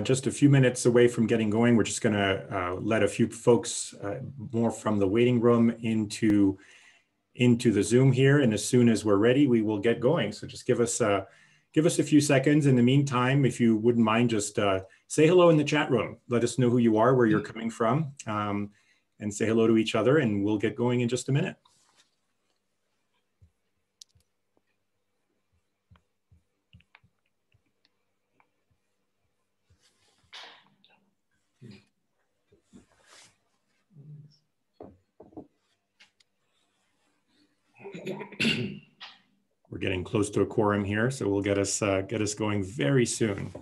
Just a few minutes away from getting going. We're just going to let a few folks more from the waiting room into the Zoom here, and as soon as we're ready, we will get going. So just give us a few seconds. In the meantime, if you wouldn't mind, just say hello in the chat room. Let us know who you are, where you're coming from, and say hello to each other, and we'll get going in just a minute. We're getting close to a quorum here, so we'll get us going very soon.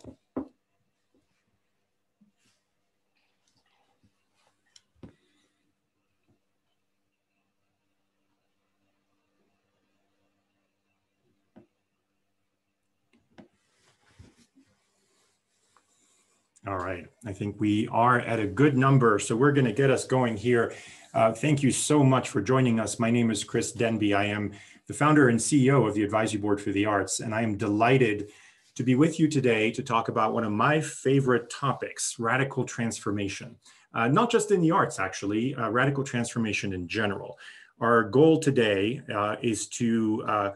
All right, I think we are at a good number, so we're going to get us going here. Thank you so much for joining us. My name is Chris Denby. I am the founder and CEO of the Advisory Board for the Arts, and I am delighted to be with you today to talk about one of my favorite topics, radical transformation. Not just in the arts, actually, radical transformation in general. Our goal today is to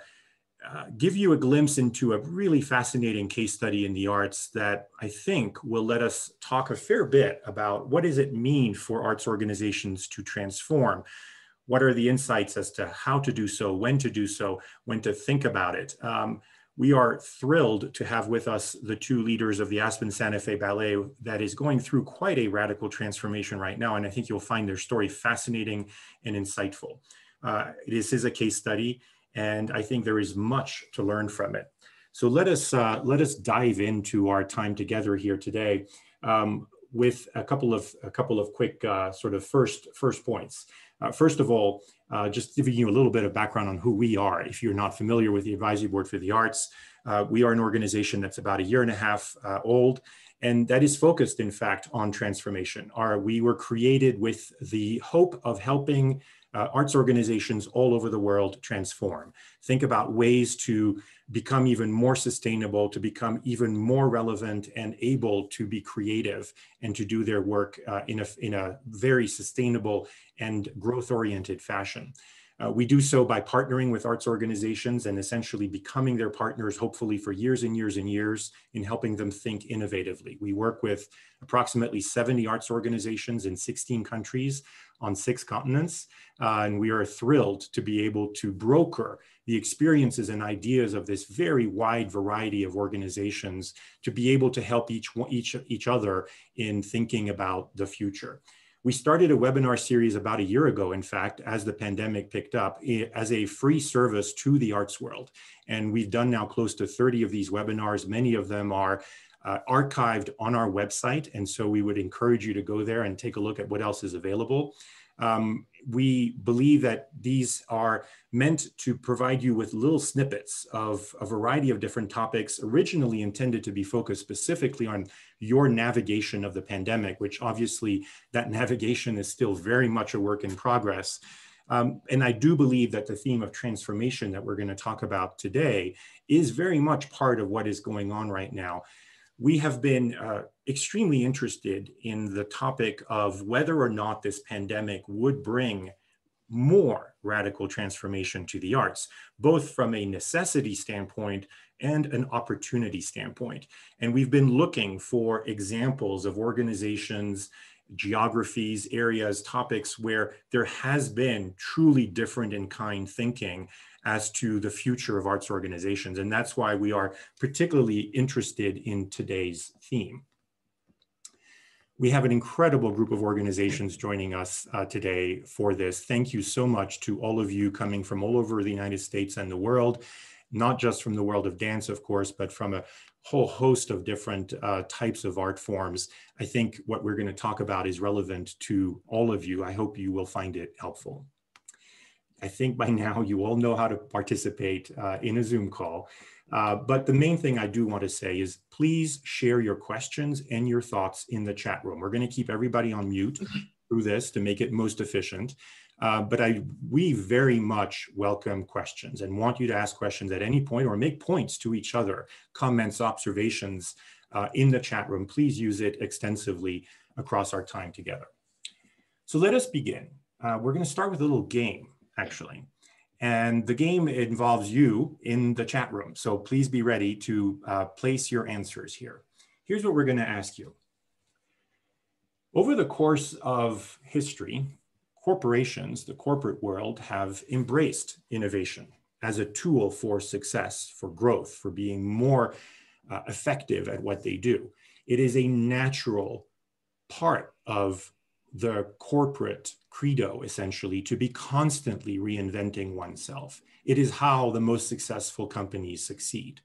give you a glimpse into a really fascinating case study in the arts that I think will let us talk a fair bit about what does it mean for arts organizations to transform? What are the insights as to how to do so, when to think about it? We are thrilled to have with us the two leaders of the Aspen Santa Fe Ballet that is going through quite a radical transformation right now, and I think you'll find their story fascinating and insightful. This is a case study, and I think there is much to learn from it. So let us dive into our time together here today with a couple of quick sort of first points. First of all, just giving you a little bit of background on who we are. If you're not familiar with the Advisory Board for the Arts, we are an organization that's about 1.5 years old, and that is focused, in fact, on transformation. We were created with the hope of helping arts organizations all over the world transform. Think about ways to become even more sustainable, to become even more relevant and able to be creative and to do their work in a very sustainable and growth-oriented fashion. We do so by partnering with arts organizations and essentially becoming their partners, hopefully for years and years and years, in helping them think innovatively. We work with approximately 70 arts organizations in 16 countries on 6 continents, and we are thrilled to be able to broker the experiences and ideas of this very wide variety of organizations to be able to help each other in thinking about the future. We started a webinar series about 1 year ago, in fact, as the pandemic picked up, as a free service to the arts world. And we've done now close to 30 of these webinars. Many of them are archived on our website. And so we would encourage you to go there and take a look at what else is available. We believe that these are meant to provide you with little snippets of a variety of different topics, originally intended to be focused specifically on your navigation of the pandemic, which obviously that navigation is still very much a work in progress. And I do believe that the theme of transformation that we're going to talk about today is very much part of what is going on right now. We have been extremely interested in the topic of whether or not this pandemic would bring more radical transformation to the arts, both from a necessity standpoint and an opportunity standpoint. And we've been looking for examples of organizations, geographies, areas, topics where there has been truly different in kind thinking as to the future of arts organizations. And that's why we are particularly interested in today's theme. We have an incredible group of organizations joining us today for this. Thank you so much to all of you coming from all over the United States and the world, not just from the world of dance, of course, but from a whole host of different types of art forms. I think what we're going to talk about is relevant to all of you. I hope you will find it helpful. I think by now you all know how to participate in a Zoom call. But the main thing I do want to say is please share your questions and your thoughts in the chat room. We're going to keep everybody on mute through this to make it most efficient. But we very much welcome questions and want you to ask questions at any point or make points to each other, comments, observations. in the chat room. Please use it extensively across our time together. So let us begin. We're going to start with a little game, actually. And the game involves you in the chat room. So please be ready to place your answers here. Here's what we're going to ask you. Over the course of history, corporations, the corporate world, have embraced innovation as a tool for success, for growth, for being more effective at what they do. It is a natural part of the corporate credo, essentially, to be constantly reinventing oneself. It is how the most successful companies succeed.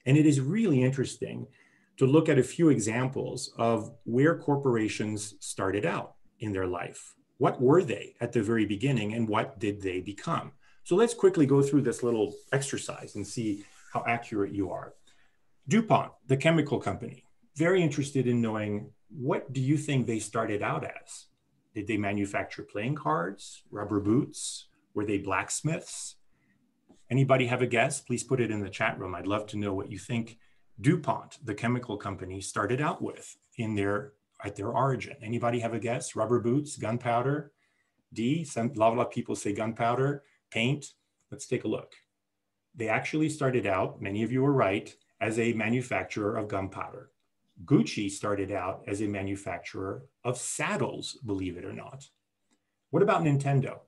And it is really interesting to look at a few examples of where corporations started out in their life. What were they at the very beginning and what did they become? So let's quickly go through this little exercise and see how accurate you are. DuPont, the chemical company, very interested in knowing, what do you think they started out as? Did they manufacture playing cards, rubber boots? Were they blacksmiths? Anybody have a guess? Please put it in the chat room. I'd love to know what you think DuPont, the chemical company, started out with at their origin. Anybody have a guess? Rubber boots, gunpowder? D, a lot of people say gunpowder, paint. Let's take a look. They actually started out, many of you were right, as a manufacturer of gunpowder. Gucci started out as a manufacturer of saddles, believe it or not. What about Nintendo?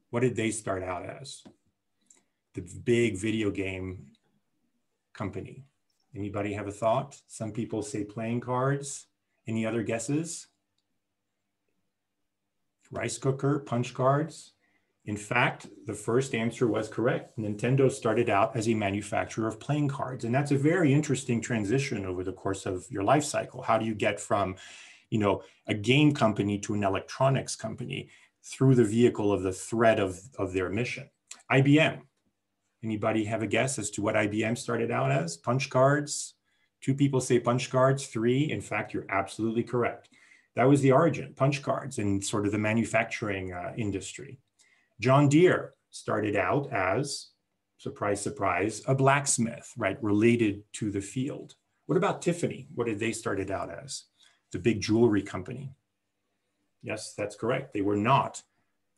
What did they start out as? The big video game company. Anybody have a thought? Some people say playing cards. Any other guesses? Rice cooker, punch cards. In fact, the first answer was correct. Nintendo started out as a manufacturer of playing cards. And that's a very interesting transition over the course of your life cycle. How do you get from, a game company to an electronics company through the vehicle of the thread of their mission? IBM. Anybody have a guess as to what IBM started out as? Punch cards? 2 people say punch cards, 3. In fact, you're absolutely correct. That was the origin, punch cards, in sort of the manufacturing industry. John Deere started out as, surprise, surprise, a blacksmith, right, related to the field. What about Tiffany? What did they started out as? The big jewelry company. Yes, that's correct. They were not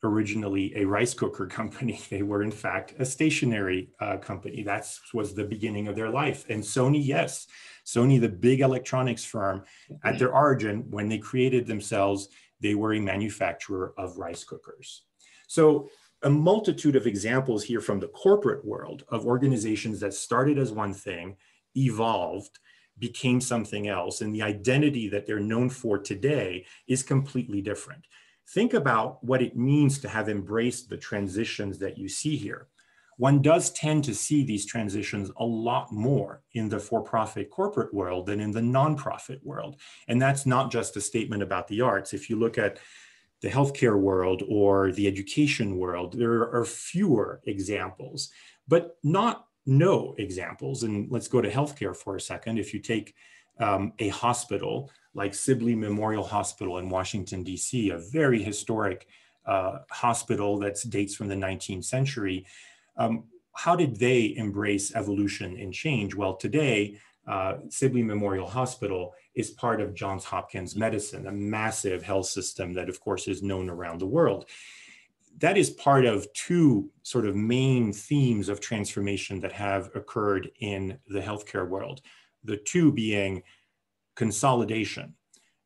originally a rice cooker company. They were, in fact, a stationery company. That was the beginning of their life. And Sony, yes, Sony, the big electronics firm, at their origin, when they created themselves, they were a manufacturer of rice cookers. So a multitude of examples here from the corporate world of organizations that started as one thing, evolved, became something else, and the identity that they're known for today is completely different. Think about what it means to have embraced the transitions that you see here. One does tend to see these transitions a lot more in the for-profit corporate world than in the nonprofit world. And that's not just a statement about the arts. If you look at the healthcare world or the education world, there are fewer examples, but not no examples. And let's go to healthcare for a second. If you take a hospital like Sibley Memorial Hospital in Washington, D.C., a very historic hospital that dates from the 19th century, how did they embrace evolution and change? Well, today, Sibley Memorial Hospital is part of Johns Hopkins Medicine, a massive health system that, of course, is known around the world. That is part of 2 sort of main themes of transformation that have occurred in the healthcare world. The 2 being consolidation,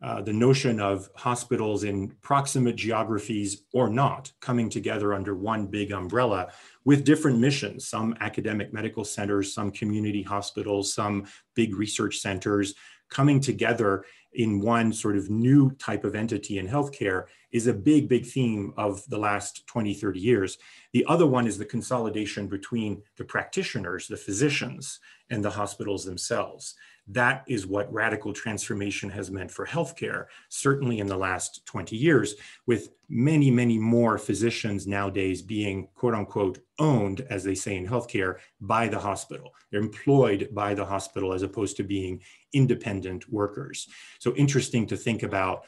the notion of hospitals in proximate geographies or not coming together under one big umbrella with different missions, some academic medical centers, some community hospitals, some big research centers coming together in one sort of new type of entity in healthcare is a big, big theme of the last 20, 30 years. The other one is the consolidation between the practitioners, the physicians, and the hospitals themselves. That is what radical transformation has meant for healthcare, certainly in the last 20 years, with many, many more physicians nowadays being, quote unquote, owned, as they say in healthcare, by the hospital. They're employed by the hospital as opposed to being independent workers. So interesting to think about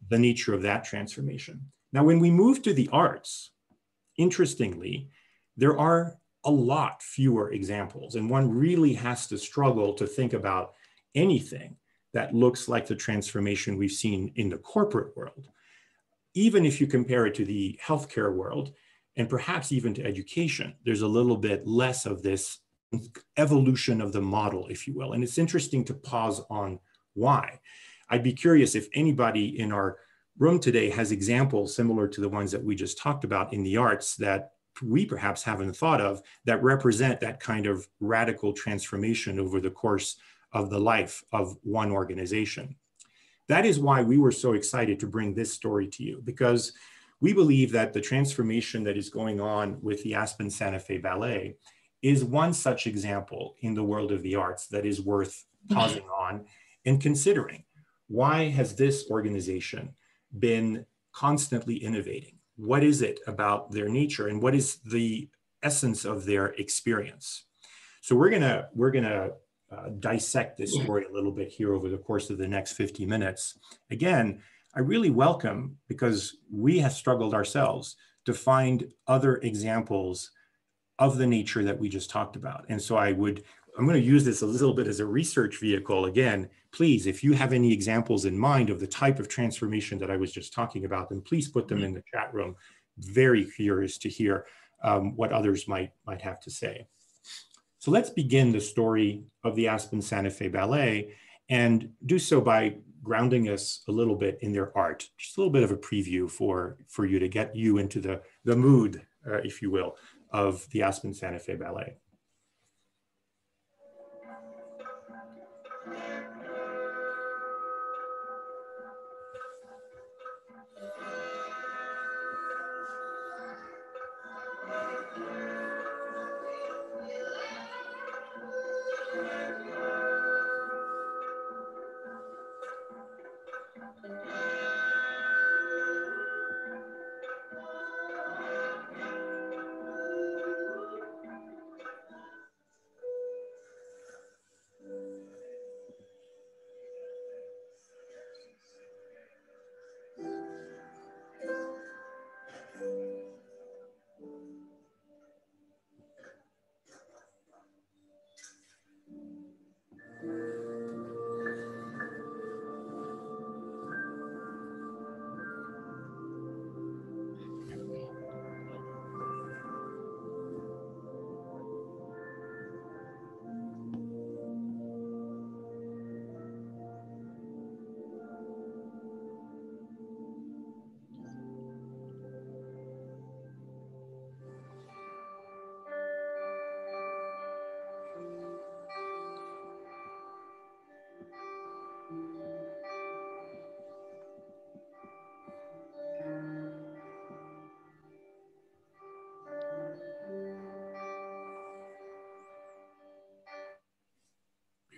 the nature of that transformation. Now, when we move to the arts, interestingly, there are a lot fewer examples, and one really has to struggle to think about anything that looks like the transformation we've seen in the corporate world, even if you compare it to the healthcare world, and perhaps even to education, there's a little bit less of this evolution of the model, if you will. And it's interesting to pause on why. I'd be curious if anybody in our room today has examples similar to the ones that we just talked about in the arts that we perhaps haven't thought of that represent that kind of radical transformation over the course of the life of one organization. That is why we were so excited to bring this story to you, because we believe that the transformation that is going on with the Aspen Santa Fe Ballet is one such example in the world of the arts that is worth pausing on and considering. Why has this organization been constantly innovating? What is it about their nature, and what is the essence of their experience? So we're gonna dissect this story a little bit here over the course of the next 50 minutes. Again, I really welcome, because we have struggled ourselves to find other examples of the nature that we just talked about. And so I'm going to use this a little bit as a research vehicle. Again, please, if you have any examples in mind of the type of transformation that I was just talking about, then please put them in the chat room. Very curious to hear what others might have to say. So let's begin the story of the Aspen Santa Fe Ballet, and do so by grounding us a little bit in their art. Just a little bit of a preview for you to get you into the mood, if you will, of the Aspen Santa Fe Ballet.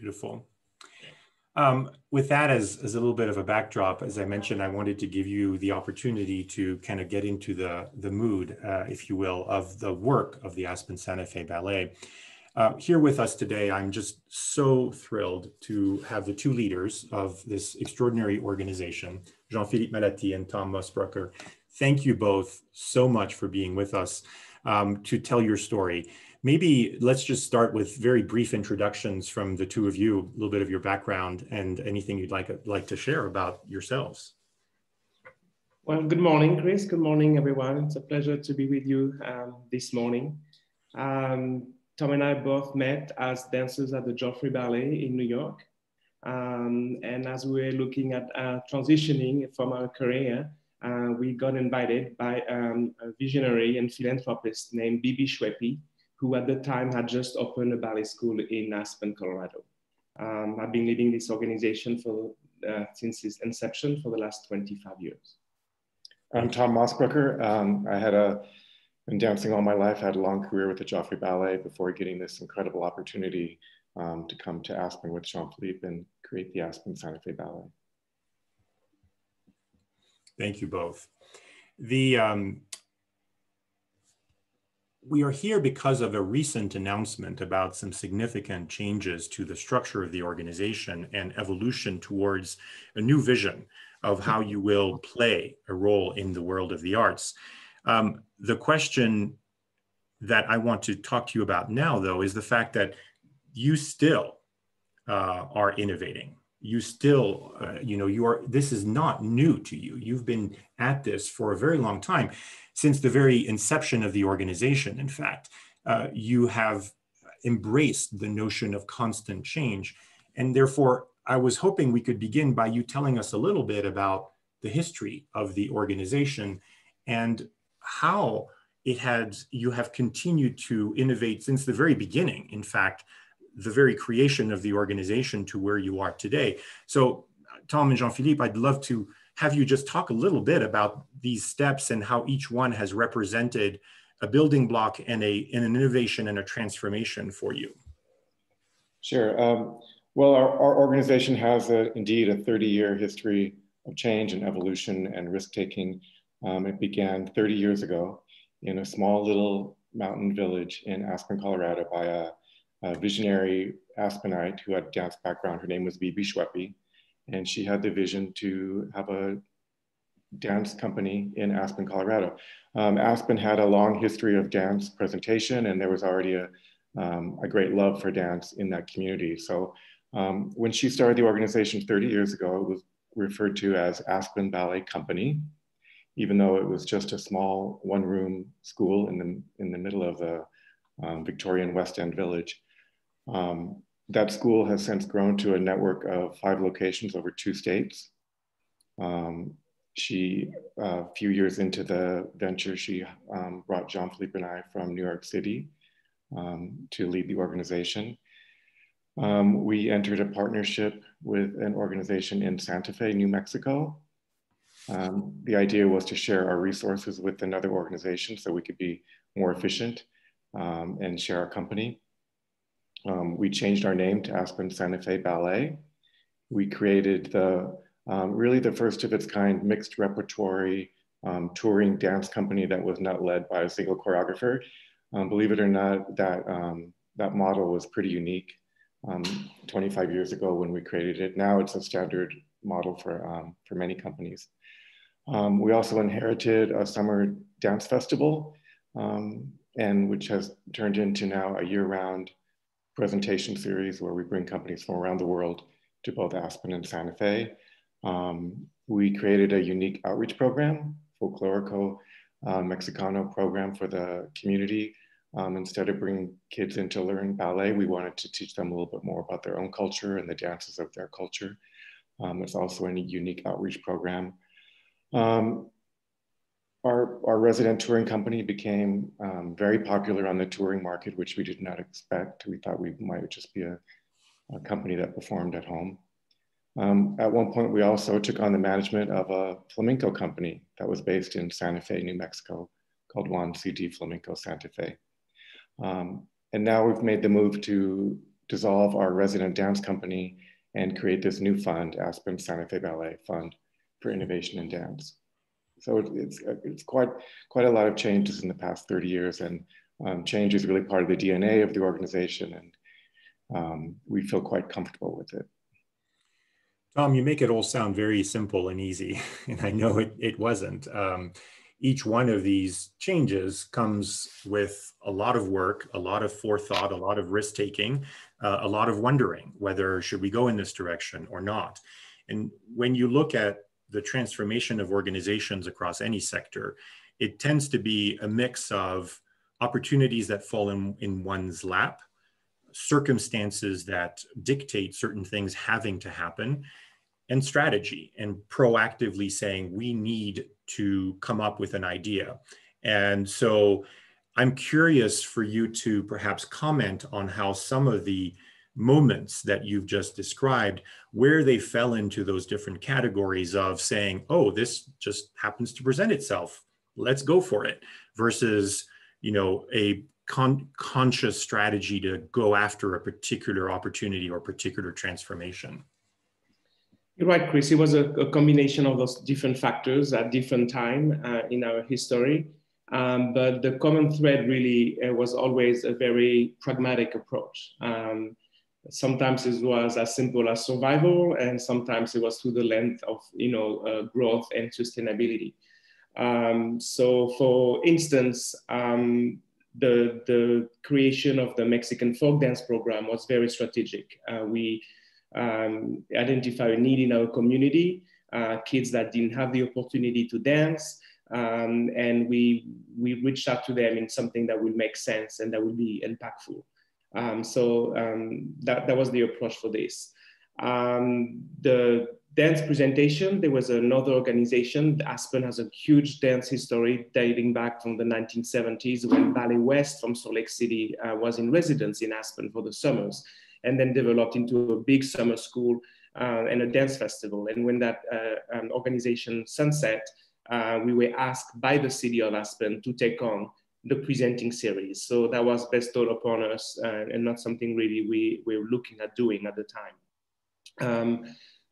Beautiful. With that as a little bit of a backdrop, as I mentioned, I wanted to give you the opportunity to kind of get into the mood, if you will, of the work of the Aspen Santa Fe Ballet. Here with us today, I'm just so thrilled to have the two leaders of this extraordinary organization, Jean-Philippe Malati and Tom Musbrucker. Thank you both so much for being with us to tell your story. Maybe let's just start with very brief introductions from the two of you, a little bit of your background and anything you'd like to share about yourselves. Well, good morning, Chris. Good morning, everyone. It's a pleasure to be with you this morning. Tom and I both met as dancers at the Joffrey Ballet in New York. And as we were looking at transitioning from our career, we got invited by a visionary and philanthropist named Bibi Shwepi, who at the time had just opened a ballet school in Aspen, Colorado. I've been leading this organization since its inception for the last 25 years. I'm Tom Musbrucker. I been dancing all my life. I had a long career with the Joffrey Ballet before getting this incredible opportunity to come to Aspen with Jean-Philippe and create the Aspen Santa Fe Ballet. Thank you both. We are here because of a recent announcement about some significant changes to the structure of the organization and evolution towards a new vision of how you will play a role in the world of the arts. The question that I want to talk to you about now, though, is the fact that you still are innovating. You still, this is not new to you. You've been at this for a very long time, since the very inception of the organization. In fact, you have embraced the notion of constant change. And therefore, I was hoping we could begin by you telling us a little bit about the history of the organization and how you have continued to innovate since the very beginning. In fact, the very creation of the organization to where you are today. So Tom and Jean-Philippe, I'd love to have you just talk a little bit about these steps and how each one has represented a building block and an innovation and a transformation for you. Sure. Well, our organization has indeed a 30-year history of change and evolution and risk-taking. It began 30 years ago in a small little mountain village in Aspen, Colorado by a visionary Aspenite who had a dance background. Her name was Bibi Schweppe, and she had the vision to have a dance company in Aspen, Colorado. Aspen had a long history of dance presentation, and there was already a great love for dance in that community. So when she started the organization 30 years ago, it was referred to as Aspen Ballet Company, even though it was just a small one-room school in the middle of the Victorian West End village. That school has since grown to a network of 5 locations over 2 states. She, a few years into the venture, she brought Jean-Philippe and I from New York City to lead the organization. We entered a partnership with an organization in Santa Fe, New Mexico. The idea was to share our resources with another organization so we could be more efficient and share our company. We changed our name to Aspen Santa Fe Ballet. We created really the first of its kind mixed repertory touring dance company that was not led by a single choreographer. Believe it or not, that model was pretty unique 25 years ago when we created it. Now it's a standard model for many companies. We also inherited a summer dance festival, and which has turned into now a year-round presentation series where we bring companies from around the world to both Aspen and Santa Fe. We created a unique outreach program, Folklorico Mexicano program for the community. Instead of bringing kids in to learn ballet, we wanted to teach them a little bit more about their own culture and the dances of their culture. It's also a unique outreach program. Our resident touring company became very popular on the touring market, which we did not expect. We thought we might just be a company that performed at home. At one point, we also took on the management of a flamenco company that was based in Santa Fe, New Mexico, called Juan CD Flamenco Santa Fe. And now we've made the move to dissolve our resident dance company and create this new fund, Aspen Santa Fe Ballet Fund for Innovation in Dance. So it's quite a lot of changes in the past 30 years, and change is really part of the DNA of the organization, and we feel quite comfortable with it. Tom, you make it all sound very simple and easy, and I know it wasn't. Each one of these changes comes with a lot of work, a lot of forethought, a lot of risk-taking, a lot of wondering whether should we go in this direction or not. And when you look at the transformation of organizations across any sector, it tends to be a mix of opportunities that fall in one's lap, circumstances that dictate certain things having to happen, and strategy, and proactively saying we need to come up with an idea. And so I'm curious for you to perhaps comment on how some of the moments that you've just described, where they fell into those different categories of saying, oh, this just happens to present itself, let's go for it, versus, a conscious strategy to go after a particular opportunity or particular transformation. You're right, Chris. It was a combination of those different factors at different time in our history. But the common thread really was always a very pragmatic approach. Sometimes it was as simple as survival, and sometimes it was through the length of growth and sustainability. So for instance, the creation of the Mexican folk dance program was very strategic. We identify a need in our community, kids that didn't have the opportunity to dance. And we reached out to them in something that will make sense and that will be impactful. That was the approach for this. The dance presentation, there was another organization. Aspen has a huge dance history dating back from the 1970s when Ballet West from Salt Lake City was in residence in Aspen for the summers, and then developed into a big summer school and a dance festival. And when that organization sunset, we were asked by the city of Aspen to take on the presenting series. So that was bestowed upon us and not something really we were looking at doing at the time.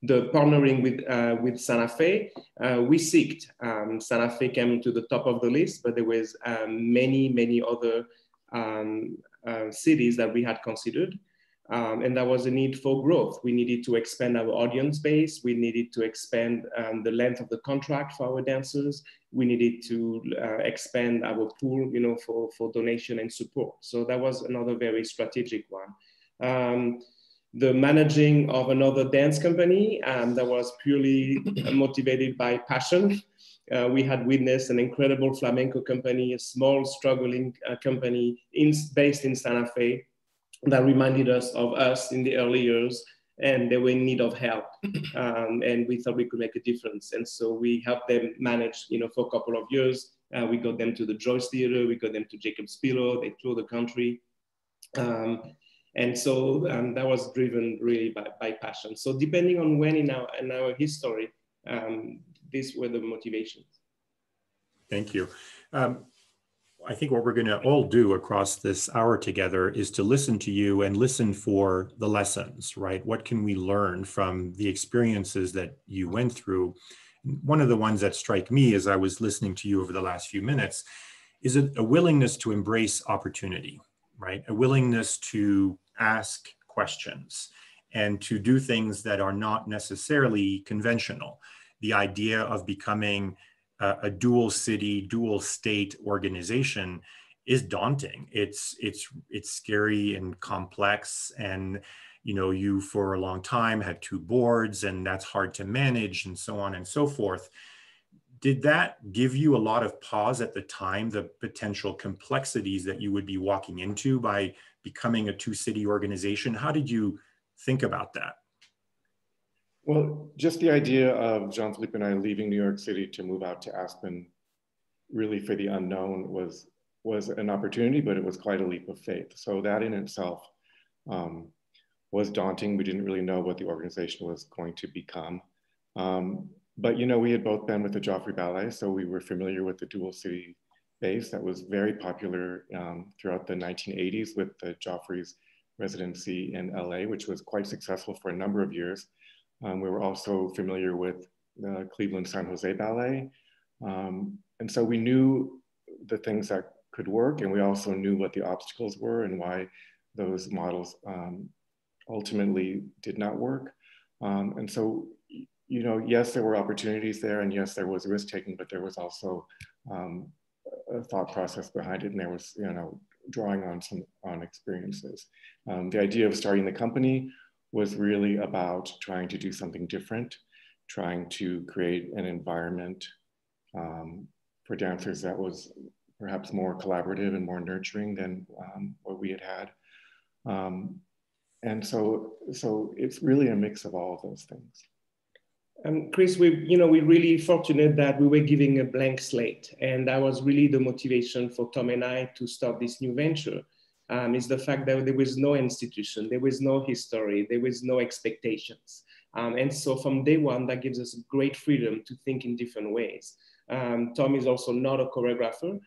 The partnering with Santa Fe, we seeked. Santa Fe came to the top of the list, but there was many other cities that we had considered. And there was a need for growth. We needed to expand our audience base. We needed to expand the length of the contract for our dancers. We needed to expand our pool, for donation and support. So that was another very strategic one. The managing of another dance company that was purely motivated by passion. We had witnessed an incredible flamenco company, a small struggling company based in Santa Fe, that reminded us of us in the early years, and they were in need of help. And we thought we could make a difference. And so we helped them manage, for a couple of years. We got them to the Joyce Theater, we got them to Jacob's Pillow, they toured the country. And so that was driven really by passion. So depending on when in our history, these were the motivations. Thank you. I think what we're going to all do across this hour together is to listen to you and listen for the lessons, right? What can we learn from the experiences that you went through? One of the ones that strike me as I was listening to you over the last few minutes is a willingness to embrace opportunity, right? A willingness to ask questions and to do things that are not necessarily conventional. The idea of becoming a dual city, dual state organization is daunting. It's scary and complex. And, you for a long time had two boards and that's hard to manage and so on and so forth. Did that give you a lot of pause at the time, the potential complexities that you would be walking into by becoming a two-city organization? How did you think about that? Well, just the idea of Jean-Philippe and I leaving New York City to move out to Aspen, really for the unknown, was an opportunity, but it was quite a leap of faith. So that in itself was daunting. We didn't really know what the organization was going to become. But we had both been with the Joffrey Ballet, so we were familiar with the dual city base that was very popular throughout the 1980s with the Joffrey's residency in LA, which was quite successful for a number of years. We were also familiar with the Cleveland San Jose Ballet. And so we knew the things that could work, and we also knew what the obstacles were and why those models ultimately did not work. And so, yes, there were opportunities there, and yes, there was risk taking, but there was also a thought process behind it, and there was, drawing on experiences. The idea of starting the company was really about trying to do something different, trying to create an environment for dancers that was perhaps more collaborative and more nurturing than what we had had. And so it's really a mix of all of those things. Chris, we're really fortunate that we were giving a blank slate, and that was really the motivation for Tom and I to start this new venture. Is the fact that there was no institution, there was no history, there was no expectations. And so from day one, that gives us great freedom to think in different ways. Tom is also not a choreographer.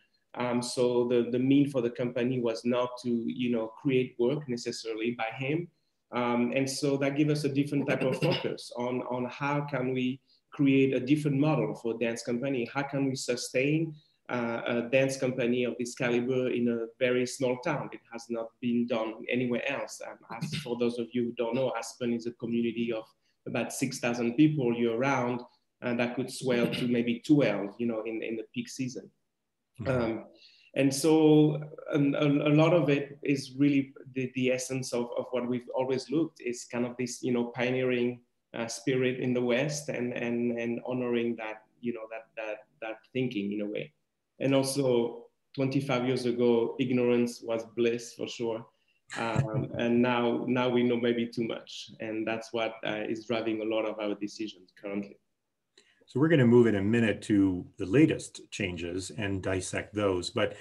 So the mean for the company was not to, create work necessarily by him. And so that gives us a different type of focus on how can we create a different model for a dance company? How can we sustain a dance company of this caliber in a very small town? It has not been done anywhere else. As for those of you who don't know, Aspen is a community of about 6,000 people year round, and that could swell to maybe 12, in the peak season. And so a lot of it is really the essence of what we've always looked is kind of this, pioneering spirit in the West and honoring that, that thinking in a way. And also 25 years ago, ignorance was bliss for sure. And now we know maybe too much. And that's what is driving a lot of our decisions currently. So we're going to move in a minute to the latest changes and dissect those. But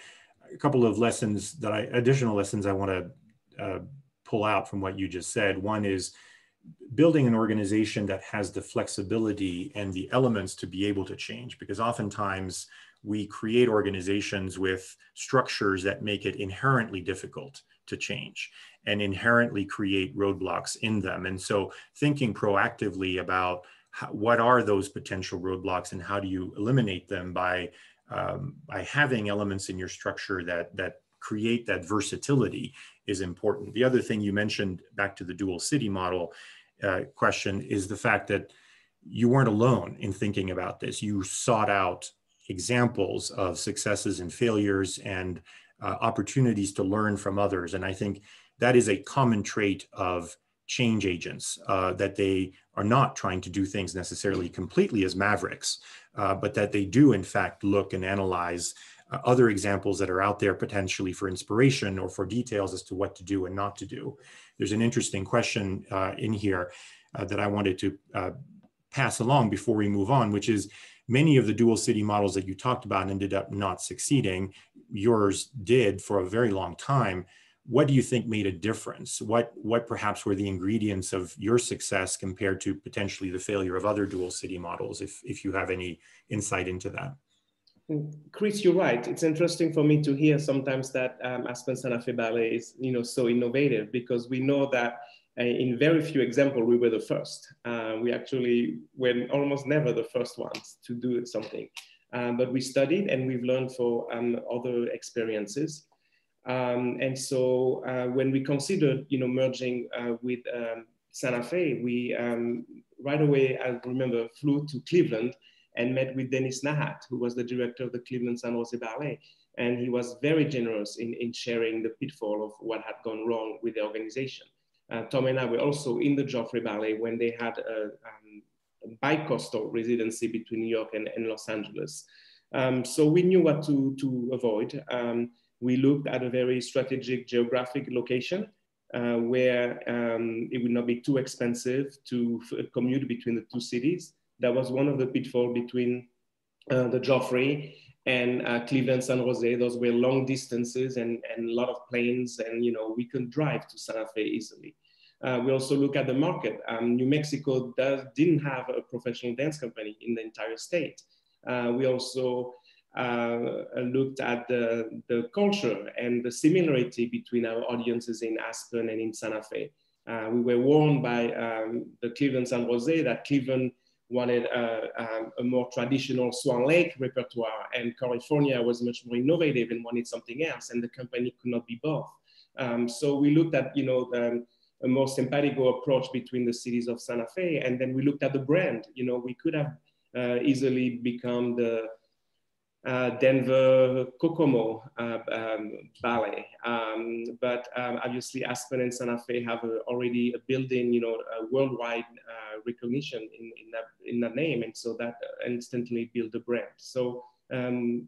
a couple of lessons additional lessons I want to pull out from what you just said. One is building an organization that has the flexibility and the elements to be able to change, because oftentimes we create organizations with structures that make it inherently difficult to change and inherently create roadblocks in them. And so thinking proactively about what are those potential roadblocks and how do you eliminate them by having elements in your structure that create that versatility is important. The other thing you mentioned, back to the dual city model question, is the fact that you weren't alone in thinking about this. You sought out examples of successes and failures and opportunities to learn from others. And I think that is a common trait of change agents, that they are not trying to do things necessarily completely as mavericks, but that they do in fact look and analyze other examples that are out there potentially for inspiration or for details as to what to do and not to do. There's an interesting question in here that I wanted to pass along before we move on, which is many of the dual city models that you talked about ended up not succeeding. Yours did for a very long time. What do you think made a difference? What perhaps were the ingredients of your success compared to potentially the failure of other dual city models, if you have any insight into that? Chris, you're right. It's interesting for me to hear sometimes that Aspen Santa Fe Ballet is, so innovative, because we know that in very few examples, we were the first. We actually were almost never the first ones to do something. But we studied and we've learned for other experiences. And so when we considered, merging with Santa Fe, we right away, I remember, flew to Cleveland and met with Dennis Nahat, who was the director of the Cleveland San Jose Ballet. And he was very generous in sharing the pitfall of what had gone wrong with the organization. Tom and I were also in the Joffrey Ballet when they had a bi-coastal residency between New York and Los Angeles. So we knew what to avoid. We looked at a very strategic geographic location where it would not be too expensive to commute between the two cities. That was one of the pitfalls between the Joffrey and Cleveland, San Jose. Those were long distances and a lot of planes, and we could drive to Santa Fe easily. We also look at the market. New Mexico didn't have a professional dance company in the entire state. We also looked at the culture and the similarity between our audiences in Aspen and in Santa Fe. We were warned by the Cleveland San Jose that Cleveland wanted a more traditional Swan Lake repertoire, and California was much more innovative and wanted something else, and the company could not be both. So we looked at a more simpatico approach between the cities of Santa Fe, and then we looked at the brand. We could have easily become the Denver Kokomo ballet, but obviously Aspen and Santa Fe have already a built-in, a worldwide recognition in that name, and so that instantly built the brand. So we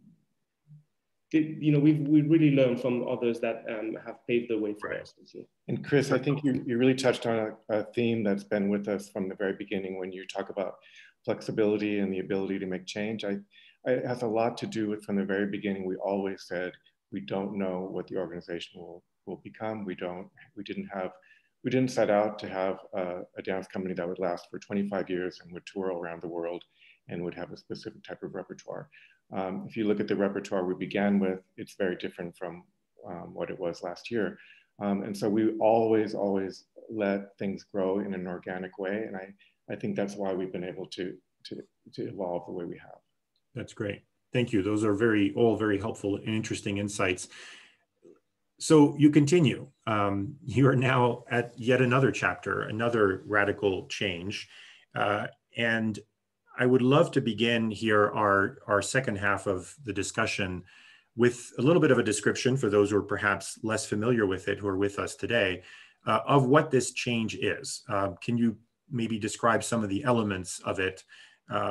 really learned from others that have paved the way for us this year. And Chris, I think you really touched on a theme that's been with us from the very beginning when you talk about flexibility and the ability to make change. It has a lot to do with, from the very beginning, we always said, we don't know what the organization will become. We didn't set out to have a dance company that would last for 25 years and would tour around the world and would have a specific type of repertoire. If you look at the repertoire we began with, it's very different from what it was last year. And so we always let things grow in an organic way. And I think that's why we've been able to evolve the way we have. That's great. Thank you. Those are all very helpful and interesting insights. So you continue. You are now at yet another chapter, another radical change. And I would love to begin here our second half of the discussion with a little bit of a description for those who are perhaps less familiar with it, who are with us today, of what this change is. Can you maybe describe some of the elements of it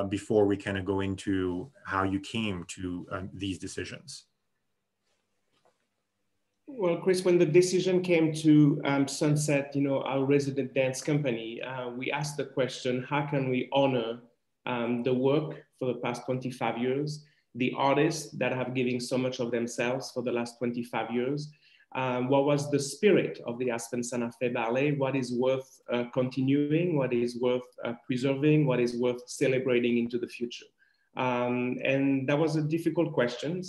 before we kind of go into how you came to these decisions? Well, Chris, when the decision came to sunset, our resident dance company, we asked the question: how can we honor the work for the past 25 years, the artists that have given so much of themselves for the last 25 years? What was the spirit of the Aspen Santa Fe Ballet? What is worth continuing? What is worth preserving? What is worth celebrating into the future? And that was a difficult question,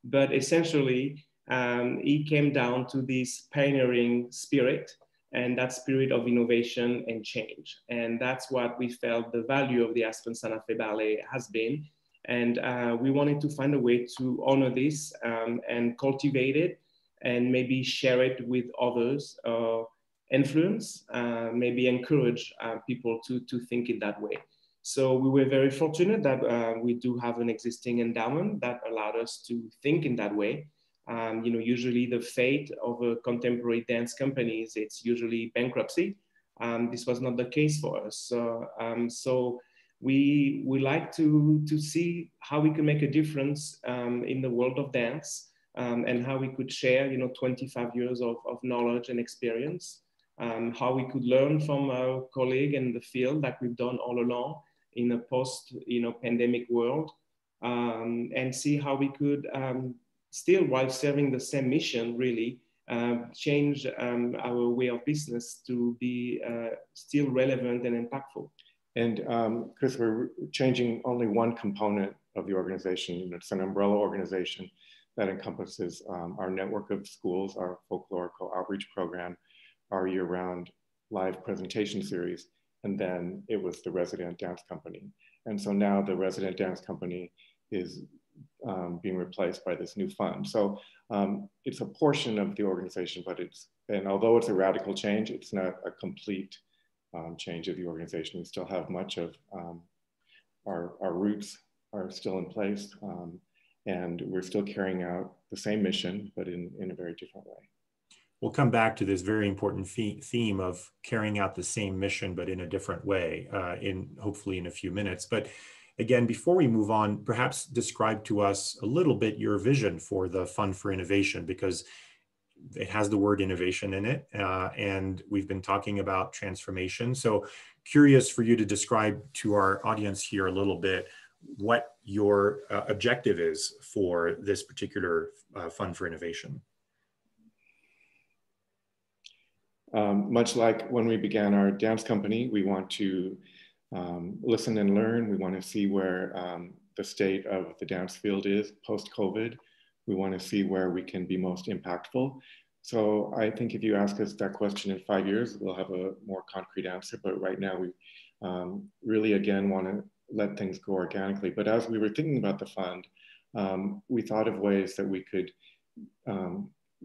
but essentially, it came down to this pioneering spirit, and that spirit of innovation and change. And that's what we felt the value of the Aspen Santa Fe Ballet has been. And we wanted to find a way to honor this and cultivate it, and maybe share it with others, influence, maybe encourage people to think it that way. So we were very fortunate that we do have an existing endowment that allowed us to think in that way. Usually the fate of a contemporary dance companies, it's usually bankruptcy. This was not the case for us. So we like to see how we can make a difference in the world of dance, and how we could share, 25 years of knowledge and experience, how we could learn from our colleague in the field that we've done all along in a post, pandemic world, and see how we could still, while serving the same mission, really change our way of business to be still relevant and impactful. And Chris, we're changing only one component of the organization. It's an umbrella organization that encompasses our network of schools, our folklorical outreach program, our year-round live presentation series, and then it was the resident dance company. And so now the resident dance company is being replaced by this new fund. So it's a portion of the organization, and although it's a radical change, it's not a complete change of the organization. We still have much of our roots are still in place, and we're still carrying out the same mission, but in a very different way. We'll come back to this very important theme of carrying out the same mission, but in a different way, hopefully in a few minutes. But again, before we move on, perhaps describe to us a little bit your vision for the Fund for Innovation, because it has the word innovation in it, and we've been talking about transformation. So curious for you to describe to our audience here a little bit what your objective is for this particular Fund for Innovation. Much like when we began our dance company, we want to listen and learn. We want to see where the state of the dance field is post-COVID. We want to see where we can be most impactful. So I think if you ask us that question in 5 years, we'll have a more concrete answer. But right now, we really, again, want to let things go organically. But as we were thinking about the fund, we thought of ways that we could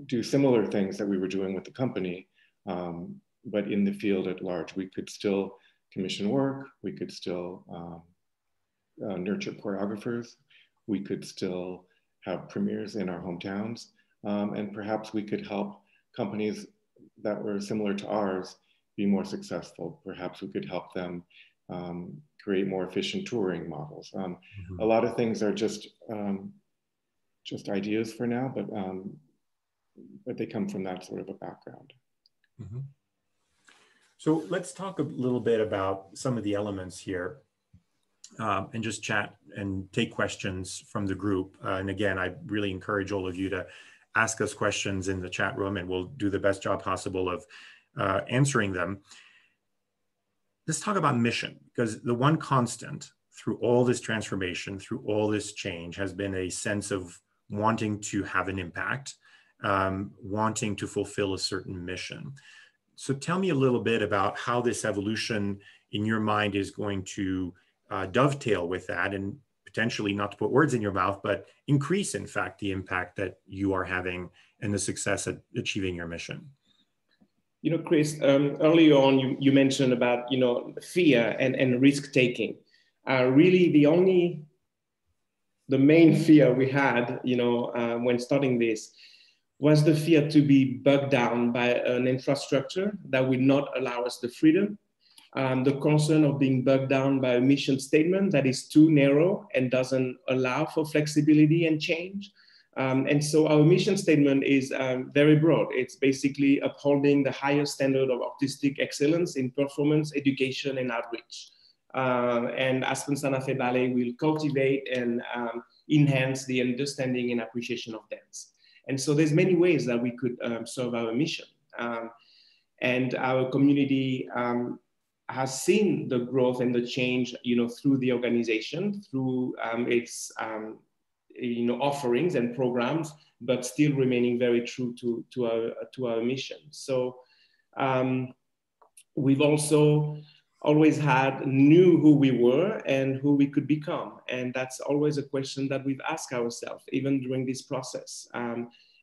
do similar things that we were doing with the company, but in the field at large. We could still commission work, we could still nurture choreographers, we could still have premieres in our hometowns, and perhaps we could help companies that were similar to ours be more successful. Perhaps we could help them create more efficient touring models. A lot of things are just ideas for now, but they come from that sort of a background. Mm-hmm. So let's talk a little bit about some of the elements here, and just chat and take questions from the group. And again, I really encourage all of you to ask us questions in the chat room, and we'll do the best job possible of answering them. Let's talk about mission, because the one constant through all this transformation, through all this change, has been a sense of wanting to have an impact, wanting to fulfill a certain mission. So tell me a little bit about how this evolution in your mind is going to dovetail with that, and potentially, not to put words in your mouth, but increase, in fact, the impact that you are having and the success at achieving your mission. Chris, earlier on, you mentioned about, fear and risk taking. Really, the only the main fear we had, when starting this, was the fear to be bogged down by an infrastructure that would not allow us the freedom. The concern of being bogged down by a mission statement that is too narrow and doesn't allow for flexibility and change. And so our mission statement is very broad. It's basically upholding the highest standard of artistic excellence in performance, education, and outreach. And Aspen Santa Fe Ballet will cultivate and enhance the understanding and appreciation of dance. And so there's many ways that we could serve our mission. And our community has seen the growth and the change, through the organization, through its offerings and programs, but still remaining very true to our mission. So we've also always knew who we were and who we could become. And that's always a question that we've asked ourselves, even during this process.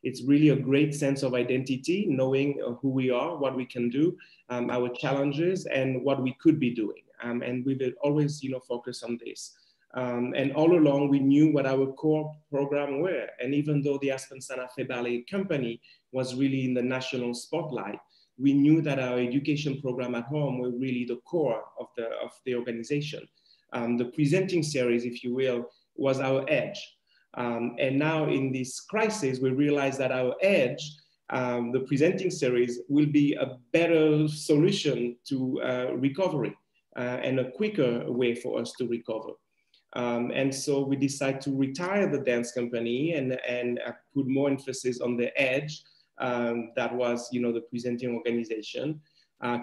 It's really a great sense of identity, knowing who we are, what we can do, our challenges, and what we could be doing. And we've always, focused on this. And all along, we knew what our core program were. And even though the Aspen Santa Fe Ballet Company was really in the national spotlight, we knew that our education program at home were really the core of the organization. The presenting series, if you will, was our edge. And now in this crisis, we realize that our edge, the presenting series, will be a better solution to recovery and a quicker way for us to recover. And so we decided to retire the dance company and put more emphasis on the edge. That was, the presenting organization,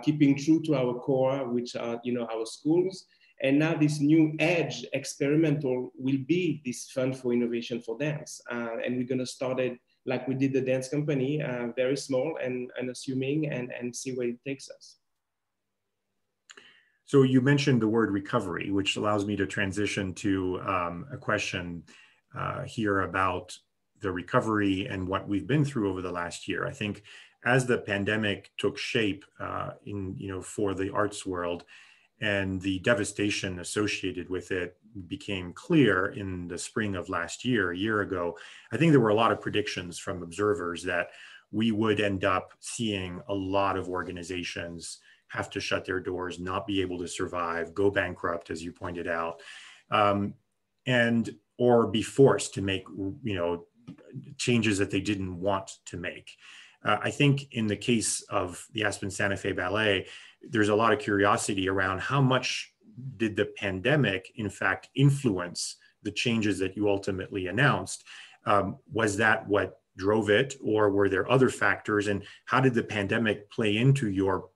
keeping true to our core, which are, our schools. And now this new edge experimental will be this fund for innovation for dance. And we're gonna start it like we did the dance company, very small and unassuming, and see where it takes us. So you mentioned the word recovery, which allows me to transition to a question here about the recovery and what we've been through over the last year. I think as the pandemic took shape for the arts world, and the devastation associated with it became clear in the spring of last year, a year ago, I think there were a lot of predictions from observers that we would end up seeing a lot of organizations have to shut their doors, not be able to survive, go bankrupt, as you pointed out, or be forced to make changes that they didn't want to make. I think in the case of the Aspen Santa Fe Ballet, there's a lot of curiosity around how much did the pandemic, in fact, influence the changes that you ultimately announced? Was that what drove it, or were there other factors? And how did the pandemic play into your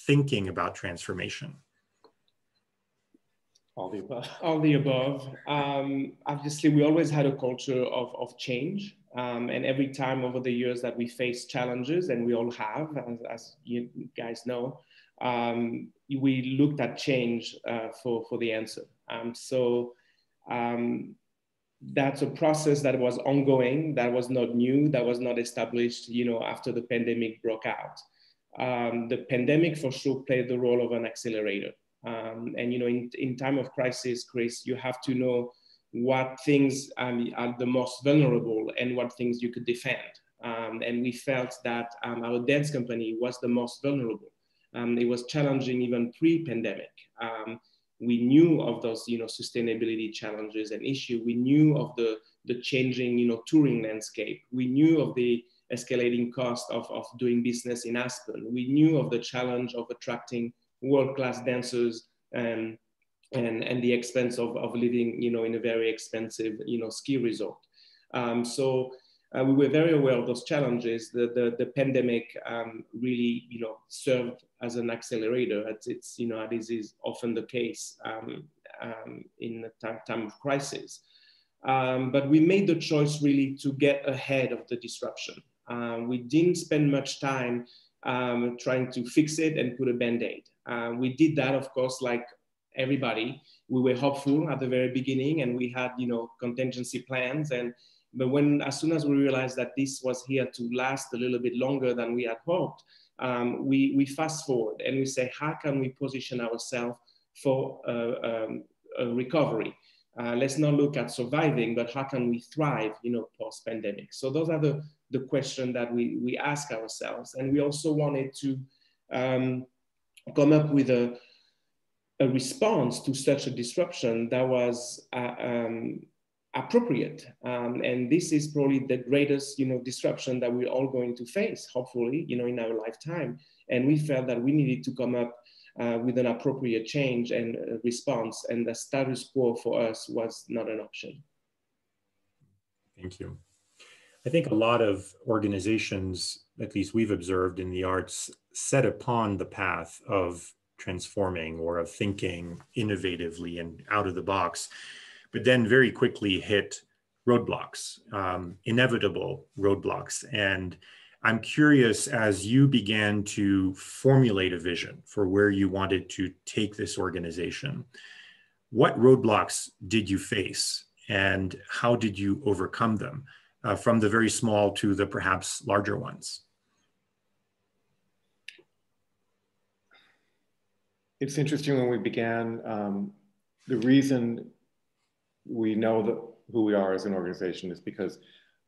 thinking about transformation? All the above. All the above. Obviously, we always had a culture of change. And every time over the years that we face challenges, and we all have, as you guys know, we looked at change for the answer. That's a process that was ongoing, that was not new, that was not established, after the pandemic broke out. The pandemic for sure played the role of an accelerator. And in time of crisis, Chris, you have to know what things are the most vulnerable and what things you could defend. And we felt that our dance company was the most vulnerable. It was challenging even pre-pandemic. We knew of those, sustainability challenges and issues. We knew of the changing, touring landscape. We knew of the escalating cost of doing business in Aspen. We knew of the challenge of attracting world-class dancers and the expense of living, in a very expensive, ski resort. We were very aware of those challenges. The pandemic really, served as an accelerator. It's this is often the case in a time of crisis. But we made the choice really to get ahead of the disruption. We didn't spend much time trying to fix it and put a Band-Aid. We did that, of course, like everybody. We were hopeful at the very beginning, and we had, contingency plans. But as soon as we realized that this was here to last a little bit longer than we had hoped, we fast forward and we say, how can we position ourselves for a recovery? Let's not look at surviving, but how can we thrive, post-pandemic? So those are the questions that we ask ourselves. And we also wanted to come up with a response to such a disruption that was appropriate. And this is probably the greatest, disruption that we're all going to face, hopefully, in our lifetime. And we felt that we needed to come up with an appropriate change and response, and the status quo for us was not an option. Thank you. I think a lot of organizations, at least we've observed in the arts, set upon the path of transforming or of thinking innovatively and out of the box, but then very quickly hit roadblocks, inevitable roadblocks. And I'm curious, as you began to formulate a vision for where you wanted to take this organization, what roadblocks did you face and how did you overcome them, from the very small to the perhaps larger ones? It's interesting when we began, the reason we know that who we are as an organization is because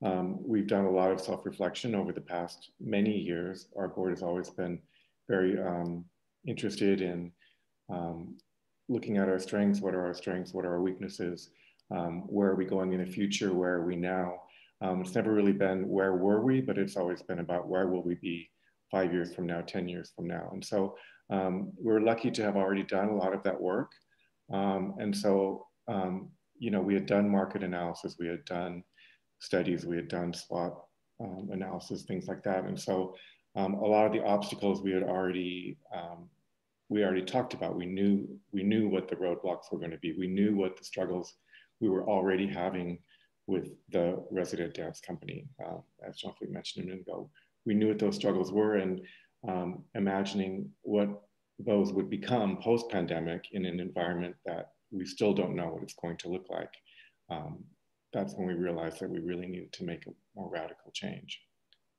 we've done a lot of self-reflection over the past many years. Our board has always been very interested in looking at our strengths. What are our strengths? What are our weaknesses? Where are we going in the future? Where are we now? It's never really been where were we, but it's always been about where will we be 5 years from now, 10 years from now. And so we're lucky to have already done a lot of that work. And so, we had done market analysis, we had done studies, we had done SWOT analysis, things like that. And so a lot of the obstacles we already talked about. We knew what the roadblocks were going to be. We knew what the struggles we were already having with the resident dance company, as Jean-Philippe mentioned a minute ago. We knew what those struggles were, and imagining what those would become post-pandemic in an environment that we still don't know what it's going to look like. That's when we realized that we really needed to make a more radical change.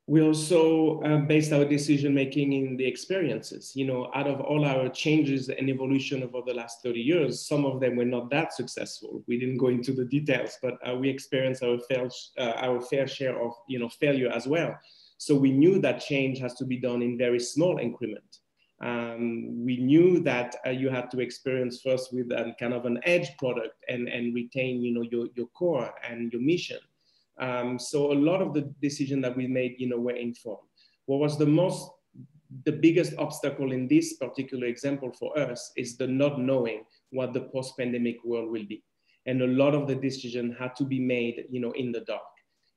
We also based our decision-making in the experiences. Out of all our changes and evolution over the last 30 years, some of them were not that successful. We didn't go into the details, but we experienced our fair share of failure as well. So we knew that change has to be done in very small increments. We knew that you had to experience first with kind of an edge product and retain your core and your mission. So a lot of the decisions that we made were informed. What was the biggest obstacle in this particular example for us is the not knowing what the post-pandemic world will be. And a lot of the decision had to be made in the dark.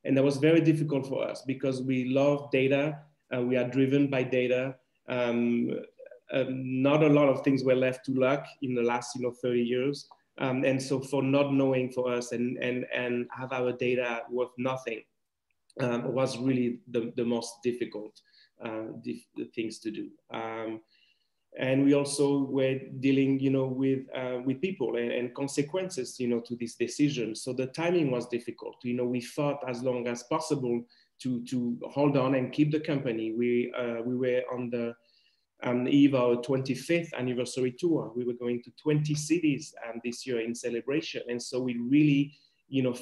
And that was very difficult for us because we love data, we are driven by data. Not a lot of things were left to luck in the last 30 years. And so for not knowing for us and have our data worth nothing was really the most difficult things to do. And we also were dealing, with people and consequences, to this decision. So the timing was difficult. We fought as long as possible to hold on and keep the company. We were on the eve of our 25th anniversary tour. We were going to 20 cities this year in celebration. And so we really,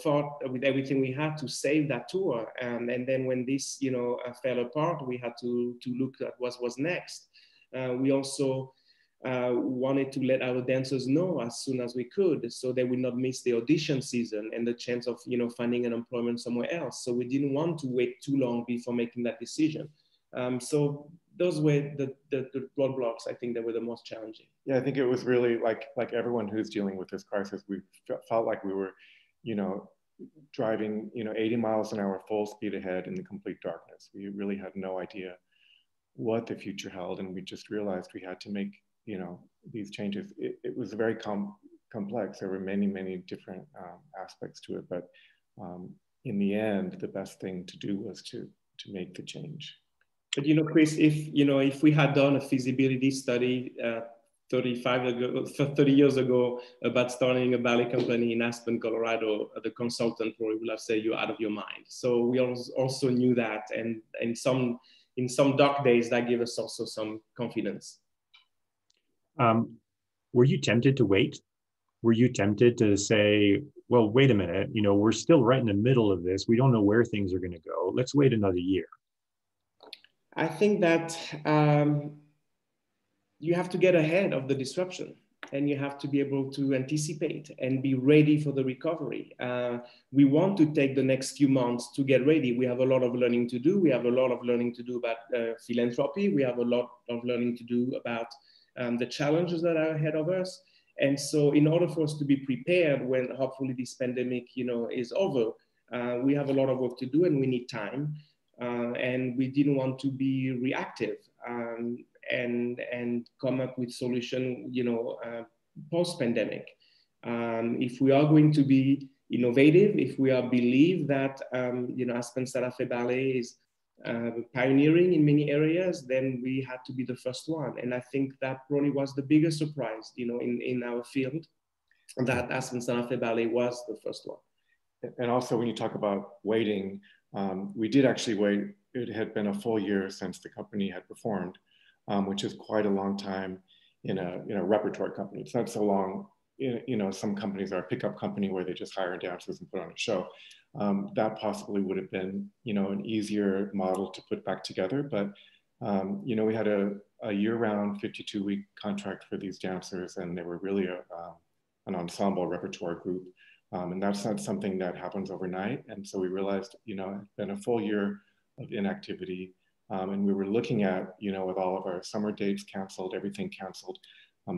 fought with everything we had to save that tour. And then when this, fell apart, we had to look at what was next. We also wanted to let our dancers know as soon as we could, so they would not miss the audition season and the chance of, finding an employment somewhere else. So we didn't want to wait too long before making that decision. So those were the roadblocks, I think, that were the most challenging. Yeah, I think it was really like everyone who's dealing with this crisis, we felt like we were, driving, 80 miles an hour full speed ahead in the complete darkness. We really had no idea what the future held, and we just realized we had to make, these changes. It was very complex. There were many, many different aspects to it, but in the end, the best thing to do was to make the change. But Chris, if we had done a feasibility study 30 years ago about starting a ballet company in Aspen, Colorado, the consultant probably would have said you're out of your mind. So we also knew that, and in some dark days, that gave us also some confidence. Were you tempted to wait? were you tempted to say, well, wait a minute, we're still right in the middle of this. We don't know where things are going to go. Let's wait another year. I think that you have to get ahead of the disruption, and you have to be able to anticipate and be ready for the recovery. We want to take the next few months to get ready. We have a lot of learning to do. We have a lot of learning to do about philanthropy. We have a lot of learning to do about the challenges that are ahead of us. And so in order for us to be prepared when hopefully this pandemic is over, we have a lot of work to do, and we need time. And we didn't want to be reactive. And come up with solution, post-pandemic. If we are going to be innovative, if we believe that, Aspen Santa Fe Ballet is pioneering in many areas, then we had to be the first one. And I think that probably was the biggest surprise, in our field, that Aspen Santa Fe Ballet was the first one. And also when you talk about waiting, we did actually wait. It had been a full year since the company had performed. Which is quite a long time in a repertoire company. It's not so long, some companies are a pickup company where they just hire dancers and put on a show. That possibly would have been, an easier model to put back together. But, we had a year-round 52-week contract for these dancers, and they were really an ensemble repertoire group. And that's not something that happens overnight. And so we realized, it's been a full year of inactivity. And we were looking at, with all of our summer dates canceled, everything canceled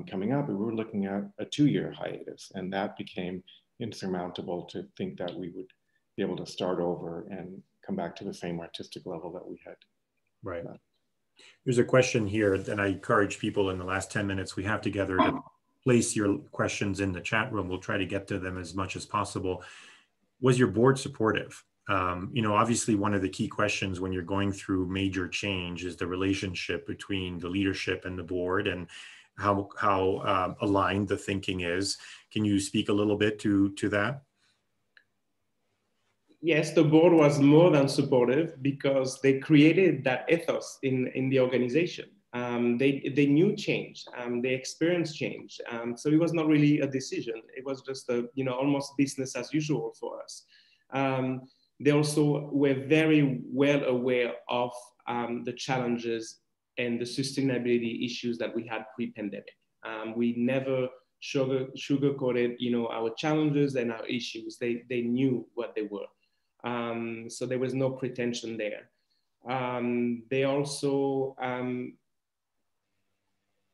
coming up, we were looking at a 2-year hiatus. And that became insurmountable to think that we would be able to start over and come back to the same artistic level that we had. Right. There's a question here, and I encourage people in the last 10 minutes we have together to place your questions in the chat room. We'll try to get to them as much as possible. Was your board supportive? Obviously one of the key questions when you're going through major change is the relationship between the leadership and the board, and how aligned the thinking is. Can you speak a little bit to that? Yes, the board was more than supportive because they created that ethos in the organization. They knew change, they experienced change. So it was not really a decision. It was just almost business as usual for us. They also were very well aware of the challenges and the sustainability issues that we had pre-pandemic. We never sugarcoated, our challenges and our issues. They knew what they were. So there was no pretension there. They also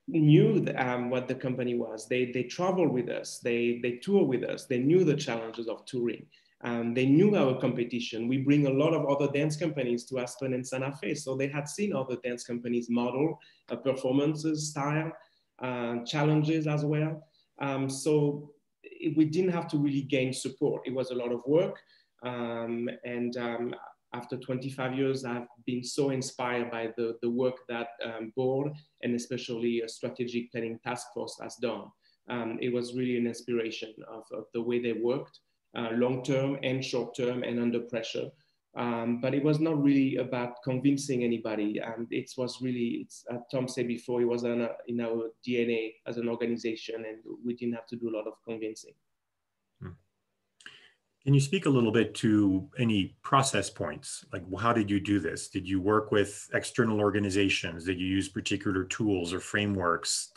knew what the company was. They traveled with us. They toured with us. They knew the challenges of touring. They knew our competition. We bring a lot of other dance companies to Aspen and Santa Fe. So they had seen other dance companies model performances, style, challenges as well. So we didn't have to really gain support. It was a lot of work. After 25 years, I've been so inspired by the work that board and especially a strategic planning task force has done. It was really an inspiration of the way they worked. Long-term and short-term and under pressure. But it was not really about convincing anybody. It was really, Tom said before, it was in our DNA as an organization, and we didn't have to do a lot of convincing. Can you speak a little bit to any process points? Like, how did you do this? Did you work with external organizations? Did you use particular tools or frameworks?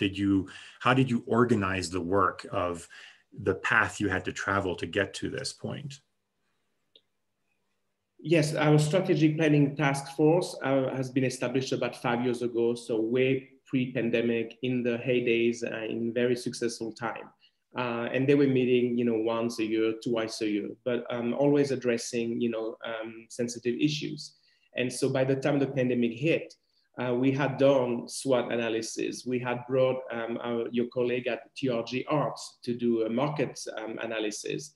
How did you organize the work of the path you had to travel to get to this point? Yes, our strategic planning task force has been established about 5 years ago, so way pre-pandemic, in the heydays, in very successful time. And they were meeting, once a year, twice a year, but always addressing, sensitive issues. And so by the time the pandemic hit, we had done SWOT analysis. We had brought your colleague at TRG Arts to do a market analysis.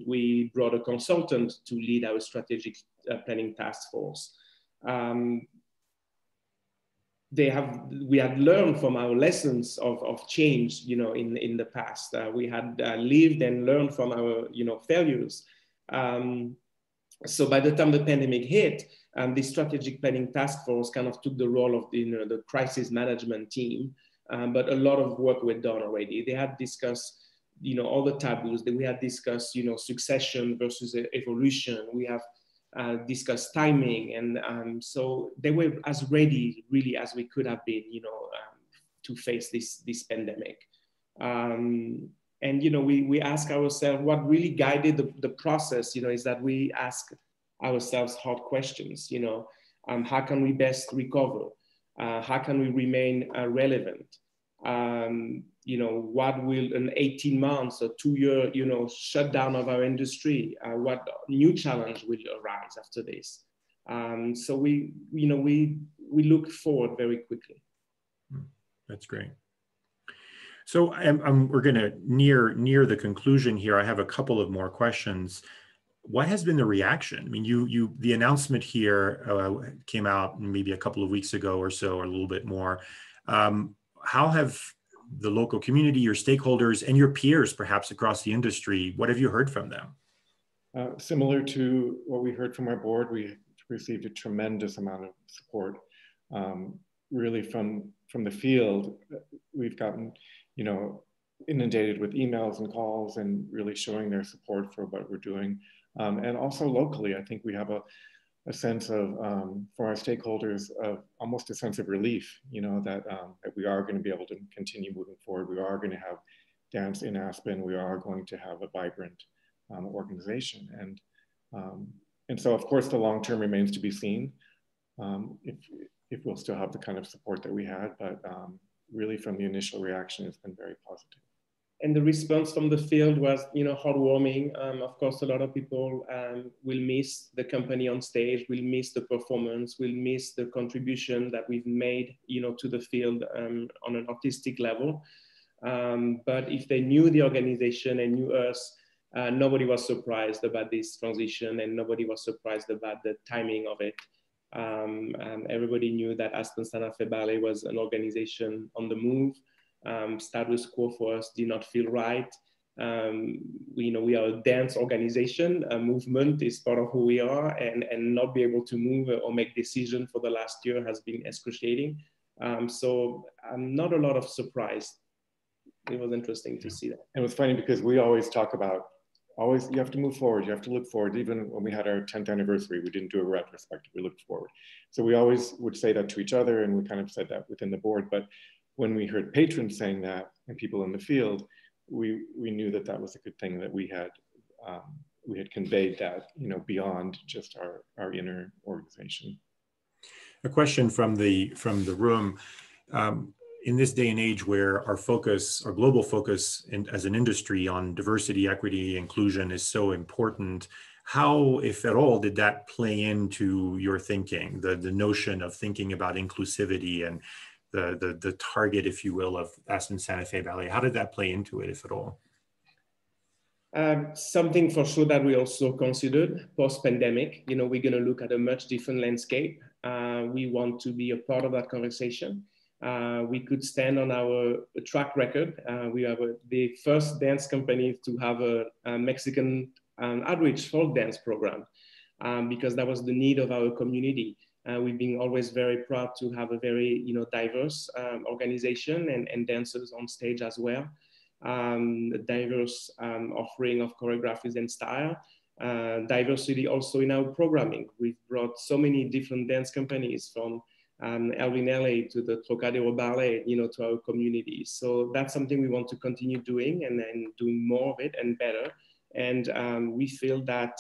We brought a consultant to lead our strategic planning task force. We had learned from our lessons of change, in the past. We had lived and learned from our, failures. So by the time the pandemic hit, the strategic planning task force kind of took the role of the crisis management team but a lot of work were done already. They had discussed, all the taboos that we had discussed, succession versus evolution. We have discussed timing, and so they were as ready really as we could have been, to face this pandemic. And we ask ourselves what really guided the process. Is that we ask ourselves hard questions. How can we best recover? How can we remain relevant? What will an 18 months or 2 year, shutdown of our industry? What new challenge will arise after this? So we look forward very quickly. That's great. So we're going to near the conclusion here. I have a couple of more questions. What has been the reaction? I mean, the announcement here came out maybe a couple of weeks ago or so, or a little bit more. How have the local community, your stakeholders, and your peers, perhaps across the industry, what have you heard from them? Similar to what we heard from our board, we received a tremendous amount of support, really from the field. We've gotten, inundated with emails and calls and really showing their support for what we're doing. And also locally, I think we have a sense of, for our stakeholders, of almost a sense of relief, that we are going to be able to continue moving forward. We are going to have dance in Aspen. We are going to have a vibrant organization. And so, of course, the long term remains to be seen, if we'll still have the kind of support that we had. But really, from the initial reaction, it's been very positive. And the response from the field was, heartwarming. Of course, a lot of people will miss the company on stage, will miss the performance, will miss the contribution that we've made, to the field on an artistic level. But if they knew the organization and knew us, nobody was surprised about this transition, and nobody was surprised about the timing of it. Everybody knew that Aspen Santa Fe Ballet was an organization on the move. Status quo for us did not feel right. We are a dance organization. A movement is part of who we are, and not be able to move or make decisions for the last year has been excruciating. So not a lot of surprise. It was interesting to see that. And it was funny because we always talk about, you have to move forward, you have to look forward. Even when we had our 10th anniversary, we didn't do a retrospective, we looked forward. So we always would say that to each other, and we kind of said that within the board. But when we heard patrons saying that and people in the field, we knew that was a good thing, that we had conveyed that, beyond just our inner organization. A question from the room. In this day and age where our global focus as an industry on diversity, equity, inclusion is so important, how, if at all, did that play into your thinking, the notion of thinking about inclusivity and the target, if you will, of Aspen Santa Fe Ballet? How did that play into it, if at all? Something for sure that we also considered post-pandemic. We're going to look at a much different landscape. We want to be a part of that conversation. We could stand on our track record. We are the first dance company to have a Mexican outreach folk dance program, because that was the need of our community. We've been always very proud to have a very diverse organization and dancers on stage as well. A diverse offering of choreographies and style. Diversity also in our programming. We've brought so many different dance companies, from Elvin LA to the Trocadero Ballet, to our community. So that's something we want to continue doing, and then do more of it and better. And we feel that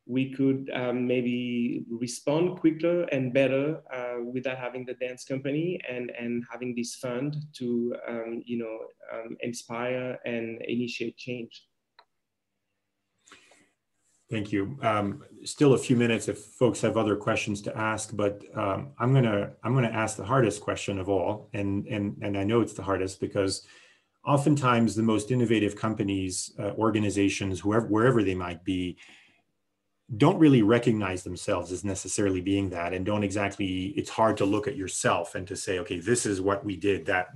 we could maybe respond quicker and better without having the dance company and having this fund to inspire and initiate change. Thank you. Still a few minutes if folks have other questions to ask, but I'm gonna ask the hardest question of all, and I know it's the hardest because oftentimes the most innovative companies, organizations, wherever they might be, don't really recognize themselves as necessarily being that, and it's hard to look at yourself and to say, okay, this is what we did that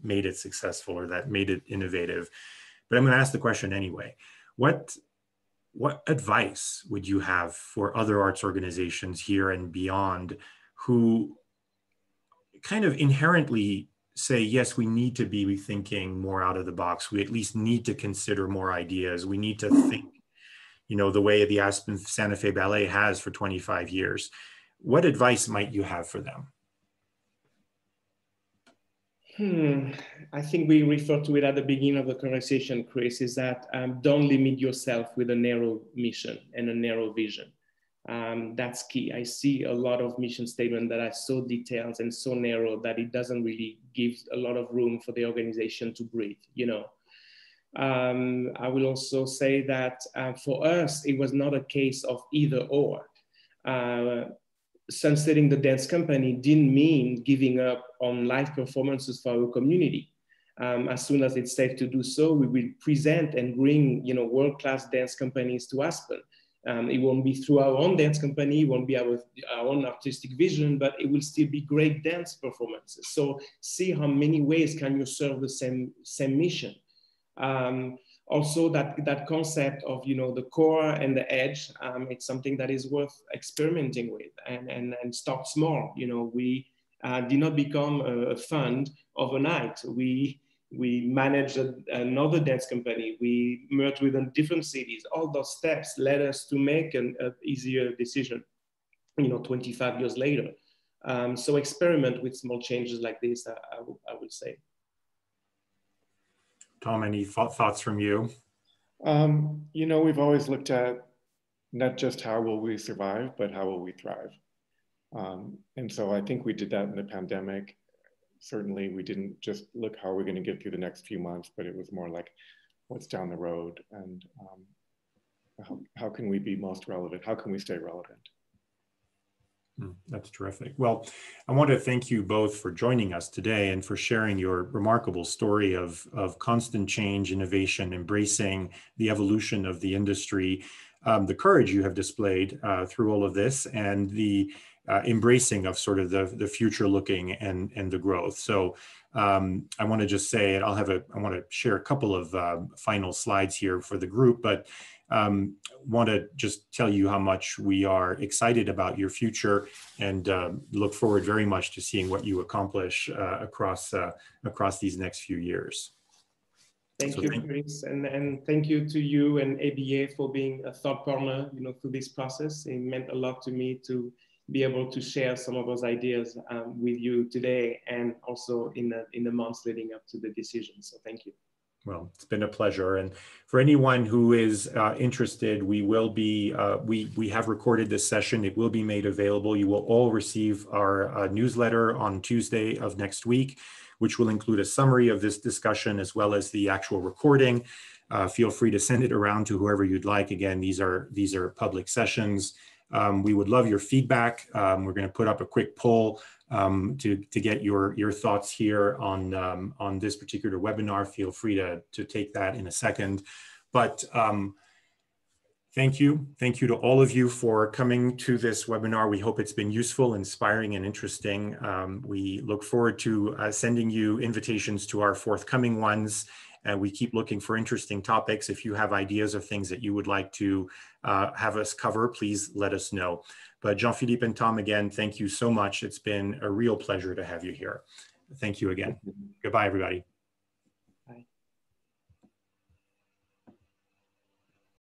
made it successful or that made it innovative. But I'm going to ask the question anyway. What advice would you have for other arts organizations here and beyond who kind of inherently say, yes, we need to be thinking more out of the box. We at least need to consider more ideas. We need to think, you know, the way the Aspen Santa Fe Ballet has for 25 years. What advice might you have for them? I think we referred to it at the beginning of the conversation, Chris, is that don't limit yourself with a narrow mission and a narrow vision. That's key. I see a lot of mission statements that are so detailed and so narrow that it doesn't really give a lot of room for the organization to breathe, you know. I will also say that for us, it was not a case of either or. Sunsetting the dance company didn't mean giving up on live performances for our community. As soon as it's safe to do so, we will present and bring, you know, world-class dance companies to Aspen. It won't be through our own dance company, it won't be our own artistic vision, but it will still be great dance performances. So see how many ways can you serve the same mission. Also that concept of, you know, the core and the edge, it's something that is worth experimenting with and start small. You know, we did not become a fund overnight. We managed another dance company. We merged within different cities. All those steps led us to make an easier decision, you know, 25 years later. So experiment with small changes like this, I would say. Tom, any thoughts from you? You know, we've always looked at not just how will we survive, but how will we thrive. And so I think we did that in the pandemic. Certainly we didn't just look how we're going to get through the next few months, but it was more like what's down the road and how can we be most relevant? How can we stay relevant? That's terrific. Well, I want to thank you both for joining us today and for sharing your remarkable story of constant change, innovation, embracing the evolution of the industry, the courage you have displayed through all of this, and the embracing of sort of the future looking and the growth. So I want to just say, I want to share a couple of final slides here for the group, but want to just tell you how much we are excited about your future and look forward very much to seeing what you accomplish across these next few years. Thank you, Chris, and thank you to you and ABA for being a thought partner, you know, through this process. It meant a lot to me to be able to share some of those ideas with you today and also in the months leading up to the decision. So thank you. Well, it's been a pleasure. And for anyone who is interested, we will be, we have recorded this session. It will be made available. You will all receive our newsletter on Tuesday of next week, which will include a summary of this discussion as well as the actual recording. Feel free to send it around to whoever you'd like. Again, these are public sessions. We would love your feedback. We're going to put up a quick poll to get your thoughts here on this particular webinar. Feel free to take that in a second. But thank you. Thank you to all of you for coming to this webinar. We hope it's been useful, inspiring, and interesting. We look forward to sending you invitations to our forthcoming ones. And we keep looking for interesting topics. If you have ideas of things that you would like to have us cover, please let us know. But Jean-Philippe and Tom, again, thank you so much. It's been a real pleasure to have you here. Thank you again. Goodbye, everybody.